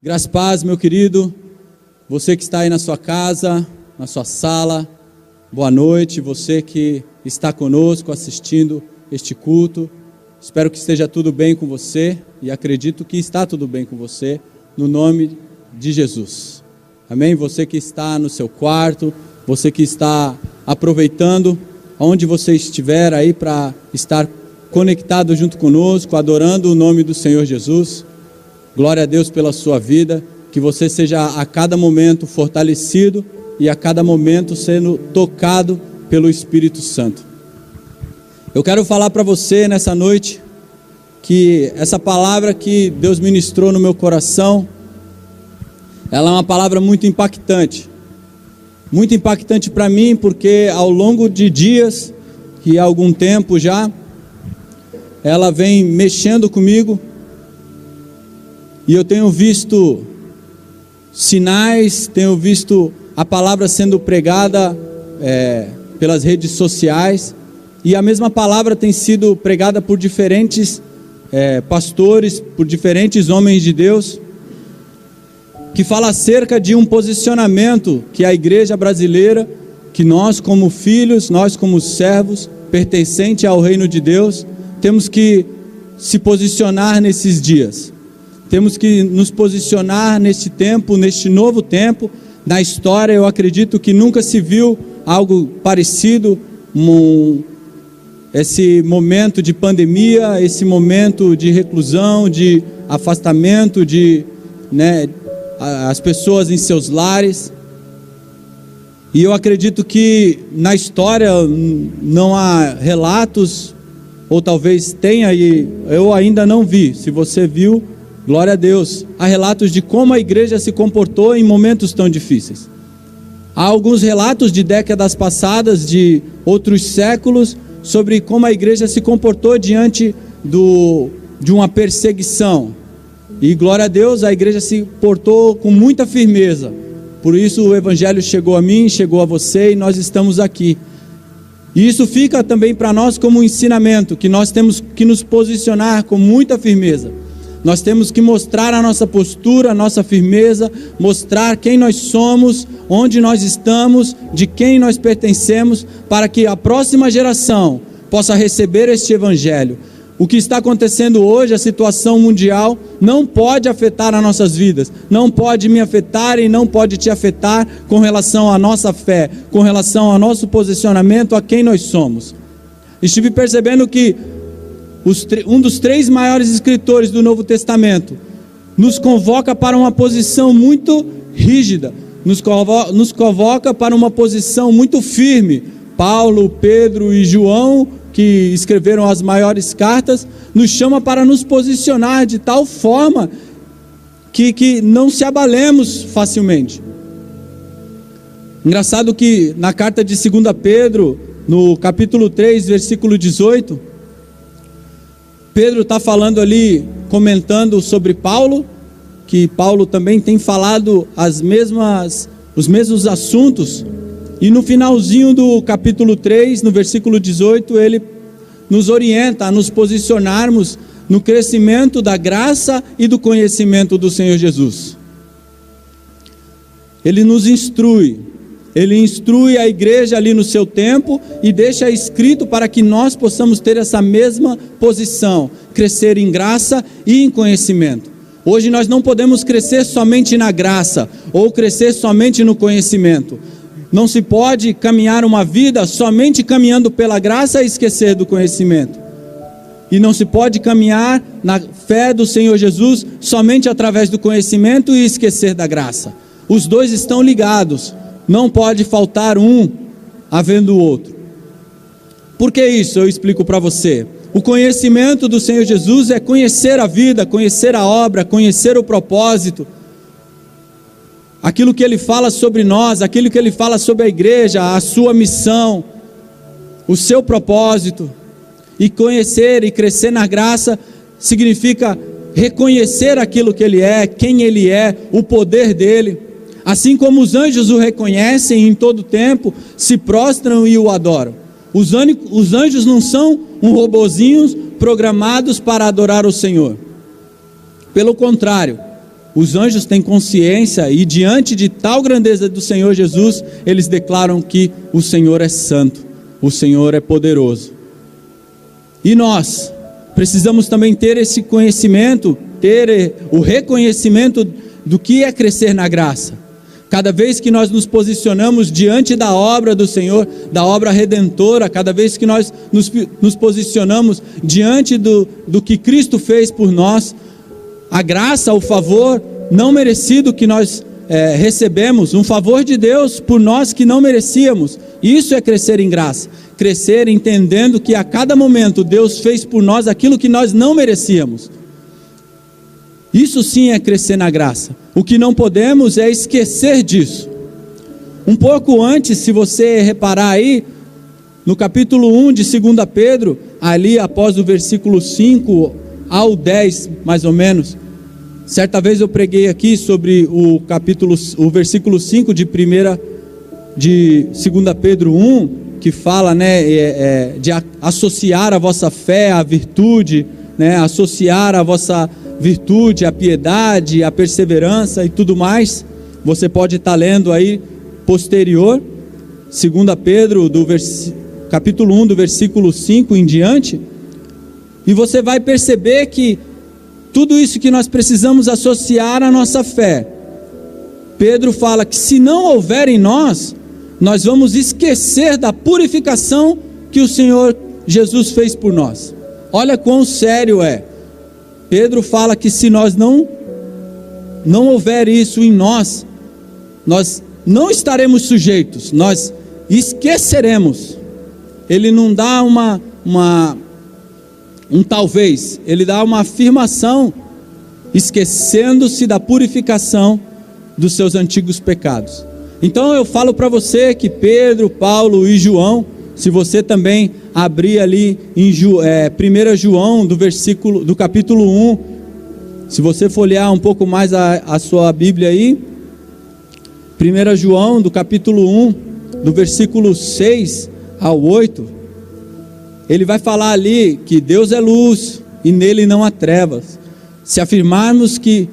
Graça e paz, meu querido, você que está aí na sua casa, na sua sala, boa noite, você que está conosco assistindo este culto, espero que esteja tudo bem com você e acredito que está tudo bem com você, no nome de Jesus, amém? Você que está no seu quarto, você que está aproveitando, onde você estiver aí para estar conectado junto conosco, adorando o nome do Senhor Jesus, glória a Deus pela sua vida, que você seja a cada momento fortalecido e a cada momento sendo tocado pelo Espírito Santo. Eu quero falar para você nessa noite, que essa palavra que Deus ministrou no meu coração, ela é uma palavra muito impactante para mim, porque ao longo de dias, e há algum tempo já, ela vem mexendo comigo, e eu tenho visto sinais, tenho visto a palavra sendo pregada pelas redes sociais, e a mesma palavra tem sido pregada por diferentes pastores, por diferentes homens de Deus, que fala acerca de um posicionamento que a igreja brasileira, que nós como filhos, nós como servos, pertencentes ao reino de Deus, temos que se posicionar nesses dias. Temos que nos posicionar neste tempo, neste novo tempo. Na história, eu acredito que nunca se viu algo parecido, esse momento de pandemia, esse momento de reclusão, de afastamento, as pessoas em seus lares. E eu acredito que na história não há relatos, ou talvez tenha, e eu ainda não vi. Se você viu, glória a Deus, há relatos de como a igreja se comportou em momentos tão difíceis. Há alguns relatos de décadas passadas, de outros séculos, sobre como a igreja se comportou diante de uma perseguição. E glória a Deus, a igreja se portou com muita firmeza. Por isso o evangelho chegou a mim, chegou a você, e nós estamos aqui. E isso fica também para nós como um ensinamento, que nós temos que nos posicionar com muita firmeza. Nós temos que mostrar a nossa postura, a nossa firmeza, mostrar quem nós somos, onde nós estamos, de quem nós pertencemos, para que a próxima geração possa receber este evangelho. O que está acontecendo hoje, a situação mundial, não pode afetar as nossas vidas, não pode me afetar e não pode te afetar com relação à nossa fé, com relação ao nosso posicionamento, a quem nós somos. Estive percebendo que um dos 3 maiores escritores do Novo Testamento nos convoca para uma posição muito rígida, nos convoca para uma posição muito firme. Paulo, Pedro e João, que escreveram as maiores cartas, nos chama para nos posicionar de tal forma que não se abalemos facilmente. Engraçado que na carta de 2 Pedro, no capítulo 3, versículo 18, Pedro está falando ali, comentando sobre Paulo, que Paulo também tem falado os mesmos assuntos, e no finalzinho do capítulo 3, no versículo 18, ele nos orienta a nos posicionarmos no crescimento da graça e do conhecimento do Senhor Jesus. Ele nos instrui, ele instrui a igreja ali no seu tempo e deixa escrito para que nós possamos ter essa mesma posição, crescer em graça e em conhecimento. Hoje nós não podemos crescer somente na graça ou crescer somente no conhecimento. Não se pode caminhar uma vida somente caminhando pela graça e esquecer do conhecimento. E não se pode caminhar na fé do Senhor Jesus somente através do conhecimento e esquecer da graça. Os dois estão ligados. Não pode faltar um havendo o outro. Por que isso? Eu explico para você. O conhecimento do Senhor Jesus é conhecer a vida, conhecer a obra, conhecer o propósito. Aquilo que Ele fala sobre nós, aquilo que Ele fala sobre a igreja, a sua missão, o seu propósito. E conhecer e crescer na graça significa reconhecer aquilo que Ele é, quem Ele é, o poder dEle. Assim como os anjos o reconhecem em todo tempo, se prostram e o adoram. Os anjos não são robozinhos programados para adorar o Senhor. Pelo contrário, os anjos têm consciência e diante de tal grandeza do Senhor Jesus, eles declaram que o Senhor é santo, o Senhor é poderoso. E nós precisamos também ter esse conhecimento, ter o reconhecimento do que é crescer na graça. Cada vez que nós nos posicionamos diante da obra do Senhor, da obra redentora, cada vez que nós nos posicionamos diante do que Cristo fez por nós, a graça, o favor não merecido que nós recebemos, um favor de Deus por nós que não merecíamos, isso é crescer em graça, crescer entendendo que a cada momento Deus fez por nós aquilo que nós não merecíamos. Isso sim é crescer na graça. O que não podemos é esquecer disso. Um pouco antes, se você reparar aí, no capítulo 1 de 2 Pedro, ali após o versículo 5 ao 10, mais ou menos, certa vez eu preguei aqui sobre o versículo 5 de 2 Pedro 1, que fala, de associar a vossa fé à virtude, associar a vossa virtude, a piedade, a perseverança e tudo mais. Você pode estar lendo aí posterior, 2 Pedro capítulo 1 do versículo 5 em diante, e você vai perceber que tudo isso que nós precisamos associar à nossa fé, Pedro fala que se não houver em nós, nós vamos esquecer da purificação que o Senhor Jesus fez por nós. Olha quão sério é. Pedro fala que se nós não houver isso em nós, nós não estaremos sujeitos, nós esqueceremos. Ele não dá um talvez, ele dá uma afirmação, esquecendo-se da purificação dos seus antigos pecados. Então eu falo para você que Pedro, Paulo e João, se você também abrir ali em 1 João do capítulo 1, se você folhear um pouco mais a sua Bíblia aí, 1 João do capítulo 1, do versículo 6 ao 8, ele vai falar ali que Deus é luz e nele não há trevas. Se afirmarmos que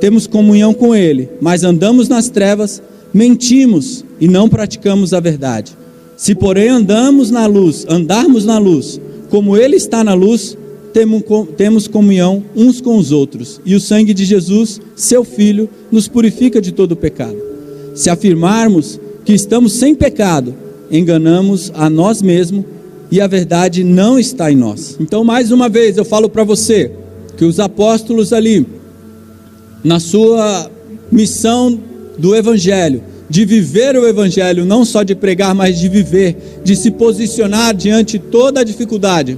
temos comunhão com Ele, mas andamos nas trevas, mentimos e não praticamos a verdade. Se porém andarmos na luz, como Ele está na luz, temos comunhão uns com os outros, e o sangue de Jesus, seu Filho, nos purifica de todo pecado. Se afirmarmos que estamos sem pecado, enganamos a nós mesmos, e a verdade não está em nós. Então, mais uma vez, eu falo para você, que os apóstolos ali, na sua missão do Evangelho, de viver o Evangelho, não só de pregar, mas de viver, de se posicionar diante de toda a dificuldade,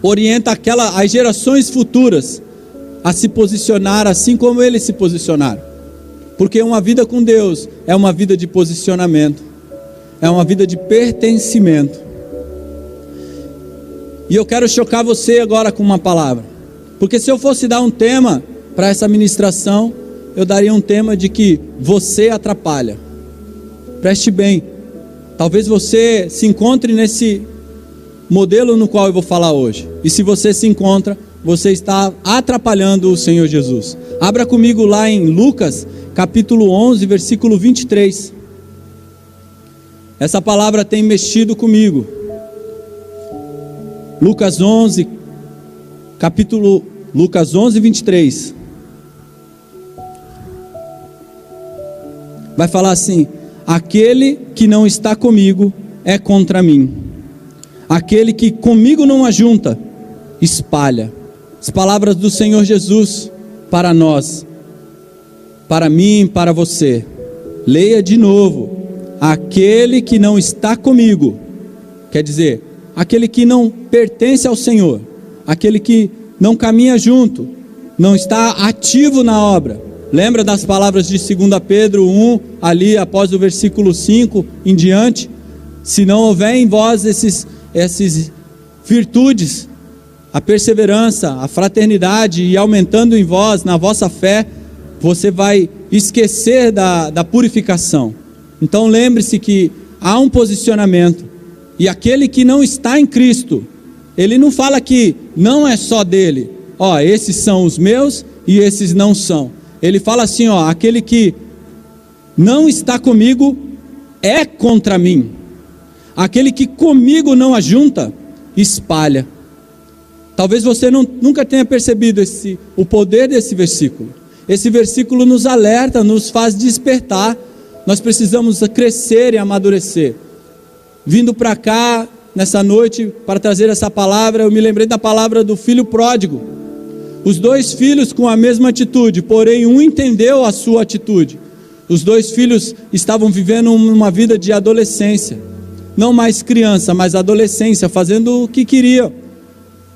orienta as gerações futuras a se posicionar assim como eles se posicionaram, porque uma vida com Deus é uma vida de posicionamento, é uma vida de pertencimento. E eu quero chocar você agora com uma palavra, porque se eu fosse dar um tema para essa ministração, eu daria um tema de que você atrapalha. Preste bem, talvez você se encontre nesse modelo no qual eu vou falar hoje, e se você se encontra, você está atrapalhando o Senhor Jesus. Abra comigo lá em Lucas capítulo 11, versículo 23. Essa palavra tem mexido comigo. Lucas 11, 23. Vai falar assim: aquele que não está comigo é contra mim, aquele que comigo não ajunta, espalha. As palavras do Senhor Jesus para nós, para mim, para você. Leia de novo: aquele que não está comigo, quer dizer, aquele que não pertence ao Senhor, aquele que não caminha junto, não está ativo na obra. Lembra das palavras de 2 Pedro 1, ali após o versículo 5 em diante? Se não houver em vós essas virtudes, a perseverança, a fraternidade, e aumentando em vós, na vossa fé, você vai esquecer da purificação. Então lembre-se que há um posicionamento, e aquele que não está em Cristo, ele não fala que não é só dele, esses são os meus e esses não são. ele fala assim, ó, aquele que não está comigo é contra mim. Aquele que comigo não ajunta, espalha. Talvez você nunca tenha percebido o poder desse versículo. Esse versículo nos alerta, nos faz despertar. Nós precisamos crescer e amadurecer. Vindo para cá, nessa noite, para trazer essa palavra, eu me lembrei da palavra do filho pródigo. Os dois filhos com a mesma atitude, porém um entendeu a sua atitude. Os dois filhos estavam vivendo uma vida de adolescência. Não mais criança, mas adolescência, fazendo o que queria.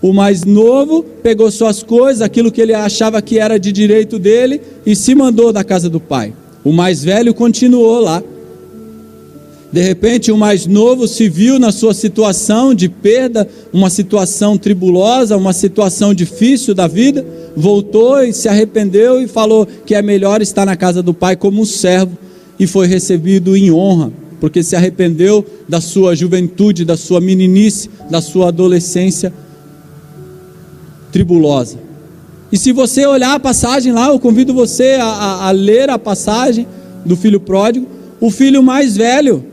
O mais novo pegou suas coisas, aquilo que ele achava que era de direito dele, e se mandou da casa do pai. O mais velho continuou lá. De repente o mais novo se viu na sua situação de perda, uma situação tribulosa, uma situação difícil da vida, voltou e se arrependeu e falou que é melhor estar na casa do pai como um servo, e foi recebido em honra, porque se arrependeu da sua juventude, da sua meninice, da sua adolescência tribulosa. E se você olhar a passagem lá, eu convido você a ler a passagem do filho pródigo. O filho mais velho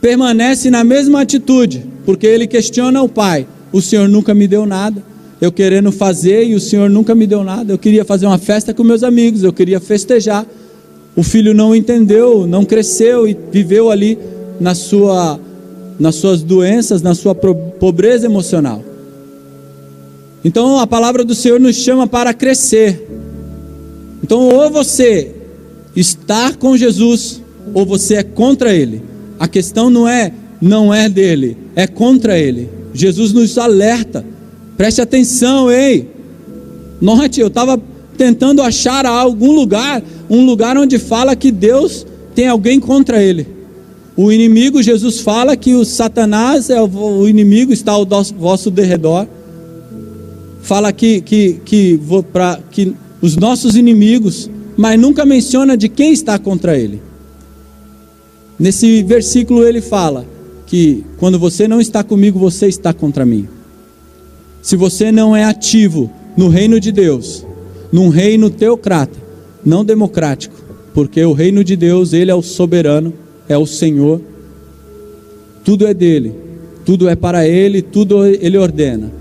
permanece na mesma atitude, porque ele questiona o pai: o Senhor nunca me deu nada, eu querendo fazer e o Senhor nunca me deu nada, eu queria fazer uma festa com meus amigos, eu queria festejar. O filho não entendeu, não cresceu e viveu ali nas suas doenças, na sua pobreza emocional. Então a palavra do Senhor nos chama para crescer. Então ou você está com Jesus, ou você é contra Ele. A questão não é dele, é contra Ele. Jesus nos alerta, preste atenção, ei. Note, eu estava tentando achar algum lugar, um lugar onde fala que Deus tem alguém contra Ele. O inimigo, Jesus fala que o Satanás é o inimigo, está ao vosso derredor. Fala que os nossos inimigos, mas nunca menciona de quem está contra Ele. Nesse versículo ele fala que quando você não está comigo, você está contra mim. Se você não é ativo no reino de Deus, num reino teocrata, não democrático, porque o reino de Deus, Ele é o soberano, é o Senhor, tudo é dele, tudo é para Ele, tudo Ele ordena.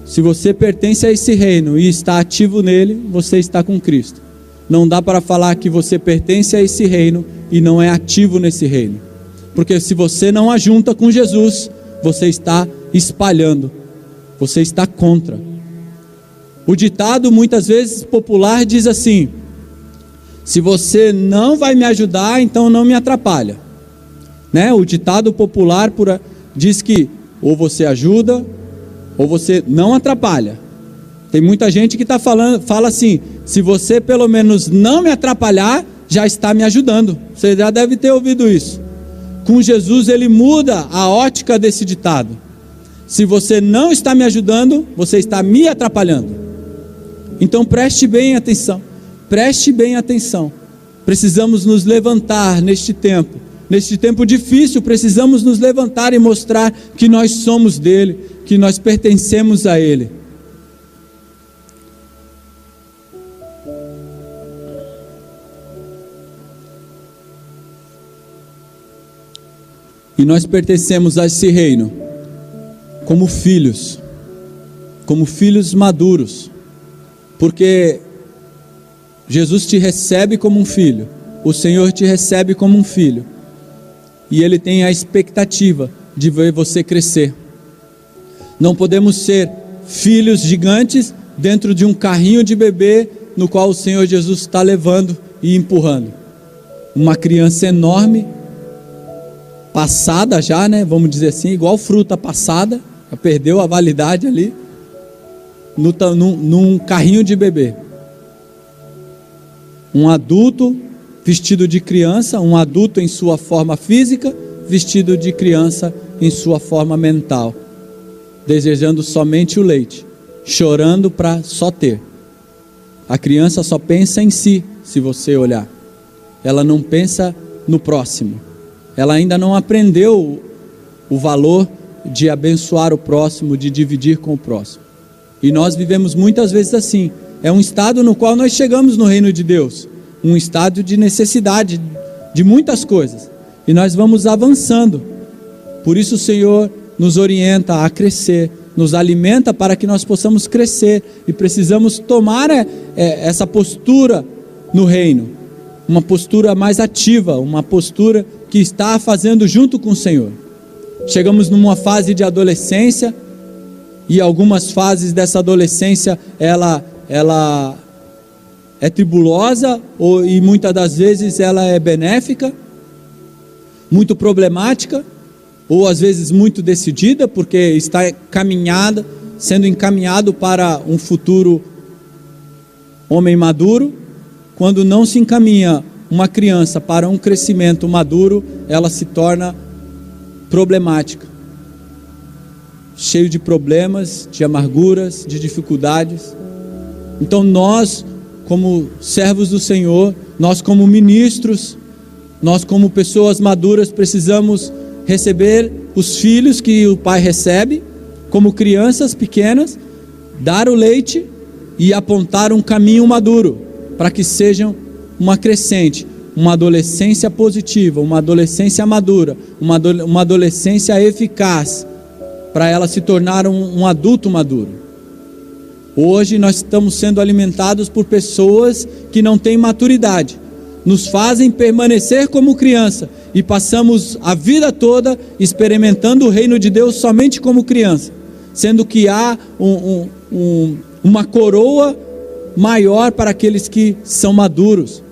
Se você pertence a esse reino e está ativo nele, você está com Cristo. Não dá para falar que você pertence a esse reino e não é ativo nesse reino, porque se você não ajunta com Jesus, você está espalhando, você está contra. O ditado muitas vezes popular diz assim: se você não vai me ajudar, então não me atrapalha, né? O ditado popular diz que ou você ajuda ou você não atrapalha. Tem muita gente que fala assim: se você pelo menos não me atrapalhar, já está me ajudando. Você já deve ter ouvido isso. Com Jesus ele muda a ótica desse ditado. Se você não está me ajudando, você está me atrapalhando. Então preste bem atenção. Preste bem atenção. Precisamos nos levantar neste tempo difícil, precisamos nos levantar e mostrar que nós somos dele, que nós pertencemos a Ele. E nós pertencemos a esse reino como filhos maduros, porque Jesus te recebe como um filho, o Senhor te recebe como um filho, e Ele tem a expectativa de ver você crescer. Não podemos ser filhos gigantes dentro de um carrinho de bebê no qual o Senhor Jesus está levando e empurrando. Uma criança enorme, passada já, né? Vamos dizer assim, igual fruta passada, já perdeu a validade ali, num carrinho de bebê. Um adulto vestido de criança, um adulto em sua forma física, vestido de criança em sua forma mental, desejando somente o leite, chorando para só ter. A criança só pensa em si, se você olhar. Ela não pensa no próximo. Ela ainda não aprendeu o valor de abençoar o próximo, de dividir com o próximo. E nós vivemos muitas vezes assim. é um estado no qual nós chegamos no reino de Deus, um estado de necessidade de muitas coisas, e nós vamos avançando. Por isso o Senhor nos orienta a crescer, nos alimenta para que nós possamos crescer, e precisamos tomar essa postura no reino, uma postura mais ativa, uma postura que está fazendo junto com o Senhor. Chegamos numa fase de adolescência, e algumas fases dessa adolescência ela é tribulosa, e muitas das vezes ela é benéfica, muito problemática, ou às vezes muito decidida, porque está sendo encaminhado para um futuro homem maduro. Quando não se encaminha uma criança para um crescimento maduro, ela se torna problemática, cheio de problemas, de amarguras, de dificuldades. Então nós, como servos do Senhor, nós como ministros, nós como pessoas maduras, precisamos receber os filhos que o pai recebe, como crianças pequenas, dar o leite e apontar um caminho maduro, para que sejam uma crescente, uma adolescência positiva, uma adolescência madura, uma adolescência eficaz, para ela se tornar um adulto maduro. Hoje nós estamos sendo alimentados por pessoas que não têm maturidade, nos fazem permanecer como criança, e passamos a vida toda experimentando o reino de Deus somente como criança, sendo que há uma coroa maior para aqueles que são maduros.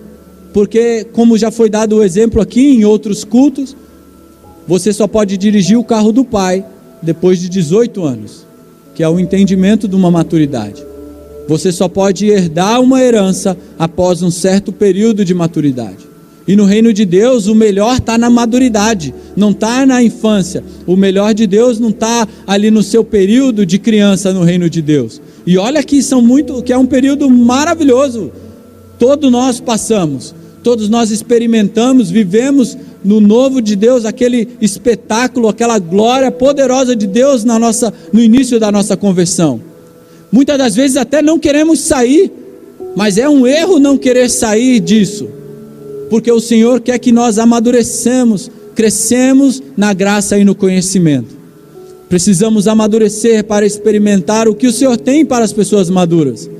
Porque, como já foi dado o exemplo aqui em outros cultos, você só pode dirigir o carro do pai depois de 18 anos, que é o entendimento de uma maturidade. Você só pode herdar uma herança após um certo período de maturidade. E no reino de Deus, o melhor está na maduridade, não está na infância. O melhor de Deus não está ali no seu período de criança no reino de Deus. E olha que que é um período maravilhoso. Todos nós passamos, todos nós experimentamos, vivemos no novo de Deus, aquele espetáculo, aquela glória poderosa de Deus no início da nossa conversão. Muitas das vezes até não queremos sair, mas é um erro não querer sair disso, porque o Senhor quer que nós amadurecemos, crescemos na graça e no conhecimento. Precisamos amadurecer para experimentar o que o Senhor tem para as pessoas maduras,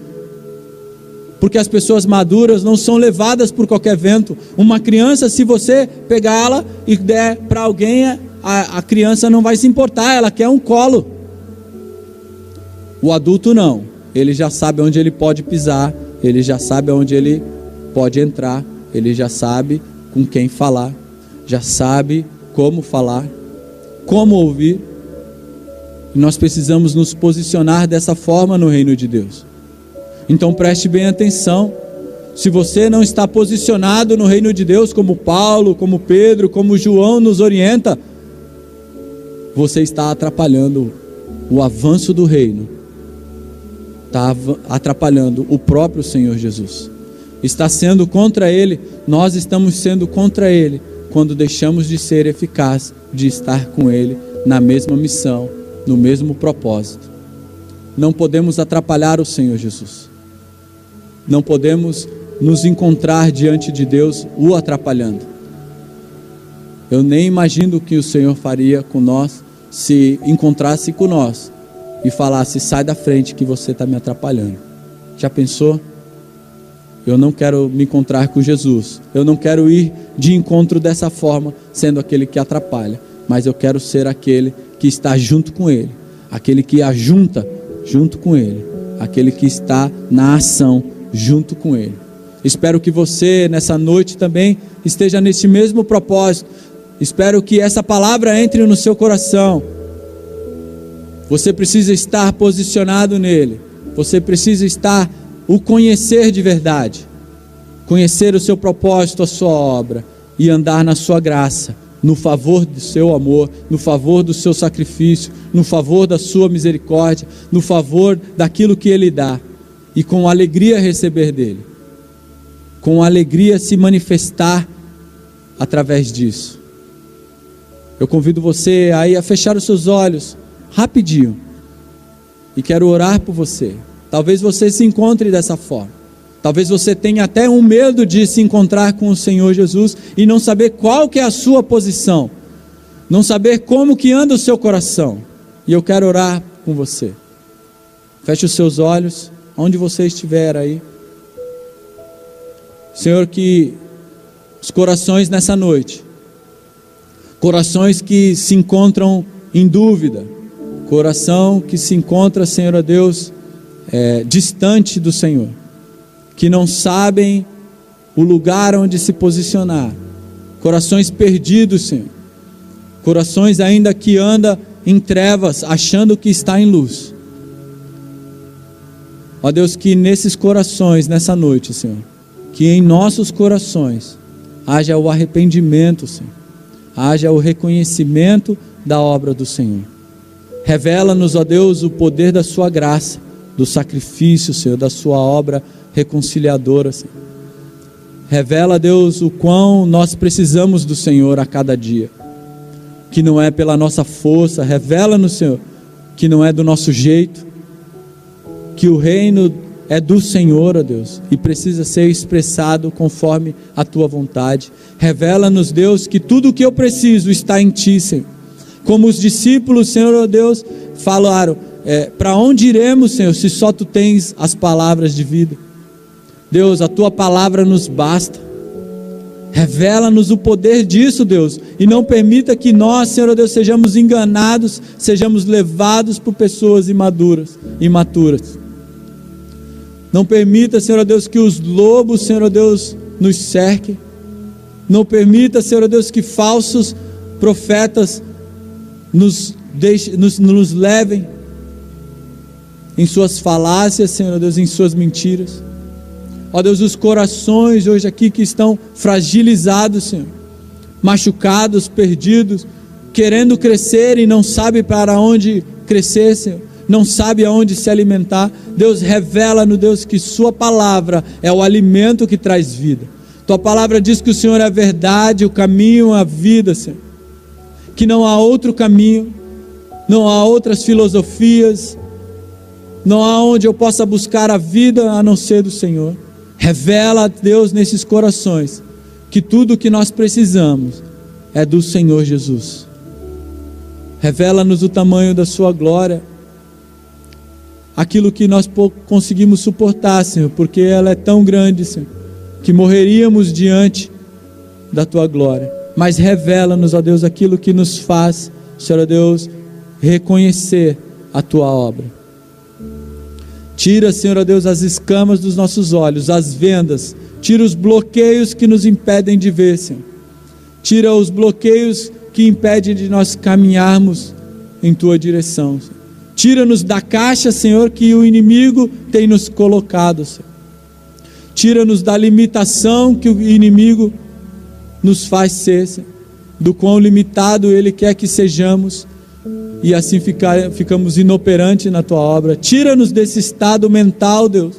porque as pessoas maduras não são levadas por qualquer vento. Uma criança, se você pegá-la e der para alguém, a criança não vai se importar, ela quer um colo. O adulto não, ele já sabe onde ele pode pisar, ele já sabe onde ele pode entrar, ele já sabe com quem falar, já sabe como falar, como ouvir. E nós precisamos nos posicionar dessa forma no reino de Deus. Então preste bem atenção. Se você não está posicionado no reino de Deus, como Paulo, como Pedro, como João nos orienta, você está atrapalhando o avanço do reino, está atrapalhando o próprio Senhor Jesus, está sendo contra Ele. Nós estamos sendo contra Ele quando deixamos de ser eficazes, de estar com Ele na mesma missão, no mesmo propósito. Não podemos atrapalhar o Senhor Jesus, não podemos nos encontrar diante de Deus o atrapalhando. Eu nem imagino o que o Senhor faria com nós se encontrasse com nós e falasse: sai da frente que você está me atrapalhando. Já pensou? Eu não quero me encontrar com Jesus, eu não quero ir de encontro dessa forma, sendo aquele que atrapalha, mas eu quero ser aquele que está junto com Ele, aquele que ajunta junto com Ele, aquele que está na ação junto com Ele. Espero que você nessa noite também esteja nesse mesmo propósito. Espero que essa palavra entre no seu coração. Você precisa estar posicionado nele, você precisa o conhecer de verdade, conhecer o seu propósito, a sua obra, e andar na sua graça, no favor do seu amor, no favor do seu sacrifício, no favor da sua misericórdia, no favor daquilo que Ele dá, e com alegria receber dele, com alegria se manifestar através disso. Eu convido você aí a fechar os seus olhos rapidinho, e quero orar por você. Talvez você se encontre dessa forma. Talvez você tenha até um medo de se encontrar com o Senhor Jesus e não saber qual que é a sua posição, não saber como que anda o seu coração. E eu quero orar com você. Feche os seus olhos, onde você estiver aí. Senhor, que os corações nessa noite, corações que se encontram em dúvida, coração que se encontra, Senhor Deus, distante do Senhor, que não sabem o lugar onde se posicionar, corações perdidos, Senhor, corações ainda que andam em trevas, achando que está em luz. Ó Deus, que nesses corações, nessa noite, Senhor, que em nossos corações haja o arrependimento, Senhor, haja o reconhecimento da obra do Senhor. Revela-nos, ó Deus, o poder da sua graça, do sacrifício, Senhor, da sua obra reconciliadora, Senhor. Revela, Deus, o quão nós precisamos do Senhor a cada dia, que não é pela nossa força. Revela-nos, Senhor, que não é do nosso jeito, que o reino é do Senhor, ó Deus, e precisa ser expressado conforme a tua vontade. Revela-nos, Deus, que tudo o que eu preciso está em ti, Senhor. Como os discípulos, Senhor, ó Deus, falaram, para onde iremos, Senhor, se só tu tens as palavras de vida? Deus, a tua palavra nos basta. Revela-nos o poder disso, Deus, e não permita que nós, Senhor Deus, sejamos enganados, sejamos levados por pessoas imaturas. Não permita, Senhor Deus, que os lobos, Senhor Deus, nos cerquem. Não permita, Senhor Deus, que falsos profetas nos levem em suas falácias, Senhor Deus, em suas mentiras. Ó Deus, os corações hoje aqui que estão fragilizados, Senhor, machucados, perdidos, querendo crescer e não sabe para onde crescer, Senhor, não sabe aonde se alimentar. Deus, revela-nos, Deus, que sua palavra é o alimento que traz vida. Tua palavra diz que o Senhor é a verdade, o caminho, a vida, Senhor, que não há outro caminho, não há outras filosofias, não há onde eu possa buscar a vida a não ser do Senhor. Revela, Deus, nesses corações, que tudo o que nós precisamos é do Senhor Jesus. Revela-nos o tamanho da sua glória, aquilo que nós conseguimos suportar, Senhor, porque ela é tão grande, Senhor, que morreríamos diante da tua glória. Mas revela-nos, ó Deus, aquilo que nos faz, Senhor Deus, reconhecer a tua obra. Tira, Senhor Deus, as escamas dos nossos olhos, as vendas, tira os bloqueios que nos impedem de ver, Senhor. Tira os bloqueios que impedem de nós caminharmos em tua direção, Senhor. Tira-nos da caixa, Senhor, que o inimigo tem nos colocado, Senhor. Tira-nos da limitação que o inimigo nos faz ser, Senhor, do quão limitado ele quer que sejamos, e assim ficamos inoperantes na tua obra. Tira-nos desse estado mental, Deus,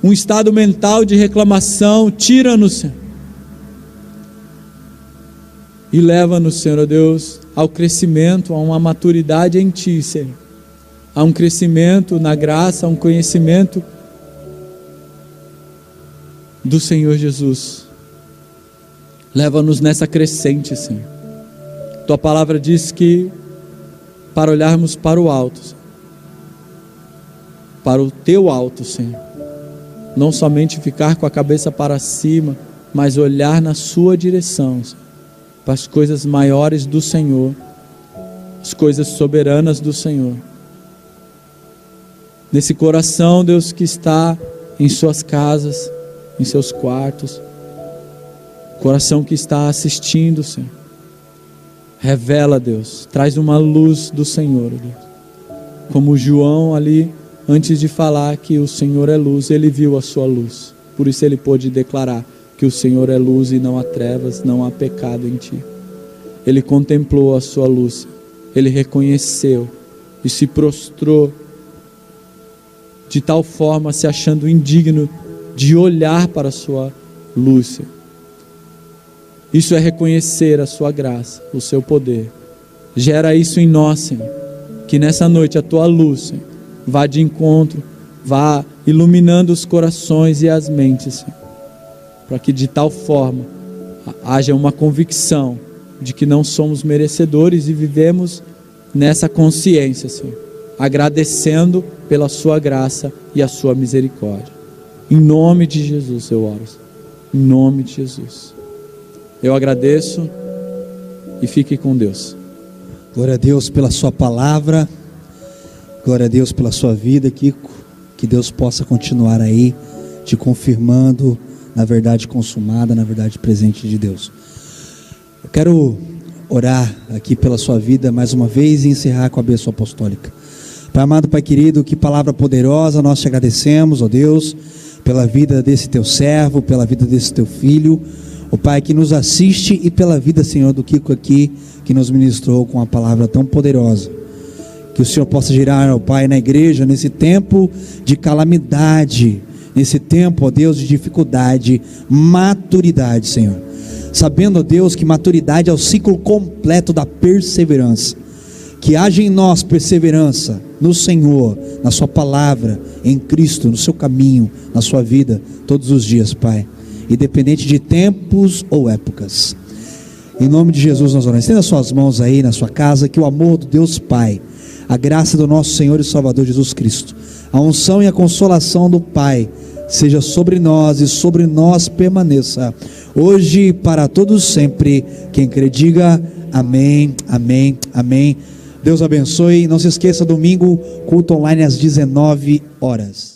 um estado mental de reclamação. Tira-nos, Senhor, e leva-nos, Senhor Deus, ao crescimento, a uma maturidade em ti, Senhor, a um crescimento na graça, a um conhecimento do Senhor Jesus. Leva-nos nessa crescente, Senhor. Tua palavra diz que para olharmos para o alto, para o teu alto, Senhor, não somente ficar com a cabeça para cima, mas olhar na sua direção, Senhor, para as coisas maiores do Senhor, as coisas soberanas do Senhor. Nesse coração, Deus, que está em suas casas, em seus quartos, coração que está assistindo, Senhor, revela, Deus, traz uma luz do Senhor, Deus. Como João ali, antes de falar que o Senhor é luz, ele viu a sua luz, por isso ele pôde declarar que o Senhor é luz e não há trevas, não há pecado em ti. Ele contemplou a sua luz, ele reconheceu e se prostrou, de tal forma se achando indigno de olhar para a sua luz, Senhor. Isso é reconhecer a sua graça, o seu poder. Gera isso em nós, Senhor, que nessa noite a tua luz, Senhor, vá de encontro vá iluminando os corações e as mentes, Senhor, para que de tal forma haja uma convicção de que não somos merecedores e vivemos nessa consciência, Senhor, agradecendo pela sua graça e a sua misericórdia. Em nome de Jesus eu oro, em nome de Jesus. Eu agradeço e fique com Deus. Glória a Deus pela sua palavra, glória a Deus pela sua vida, Kiko. Que Deus possa continuar aí te confirmando na verdade consumada, na verdade presente de Deus. Eu quero orar aqui pela sua vida mais uma vez e encerrar com a bênção apostólica. Pai amado, Pai querido, que palavra poderosa, nós te agradecemos, ó Deus, pela vida desse teu servo, pela vida desse teu filho, ó Pai, que nos assiste, e pela vida, Senhor, do Kiko aqui, que nos ministrou com uma palavra tão poderosa. Que o Senhor possa girar, ó Pai, na igreja, nesse tempo de calamidade, nesse tempo, ó Deus, de dificuldade, maturidade, Senhor. Sabendo, ó Deus, que maturidade é o ciclo completo da perseverança. Que haja em nós perseverança no Senhor, na sua palavra, em Cristo, no seu caminho, na sua vida, todos os dias, Pai, independente de tempos ou épocas. Em nome de Jesus nós oramos. Estenda suas mãos aí na sua casa, que o amor do Deus Pai, a graça do nosso Senhor e Salvador Jesus Cristo, a unção e a consolação do Pai seja sobre nós e sobre nós permaneça, hoje e para todos sempre. Quem crê diga amém, amém, amém. Deus abençoe. Não se esqueça, domingo, culto online às 19 horas.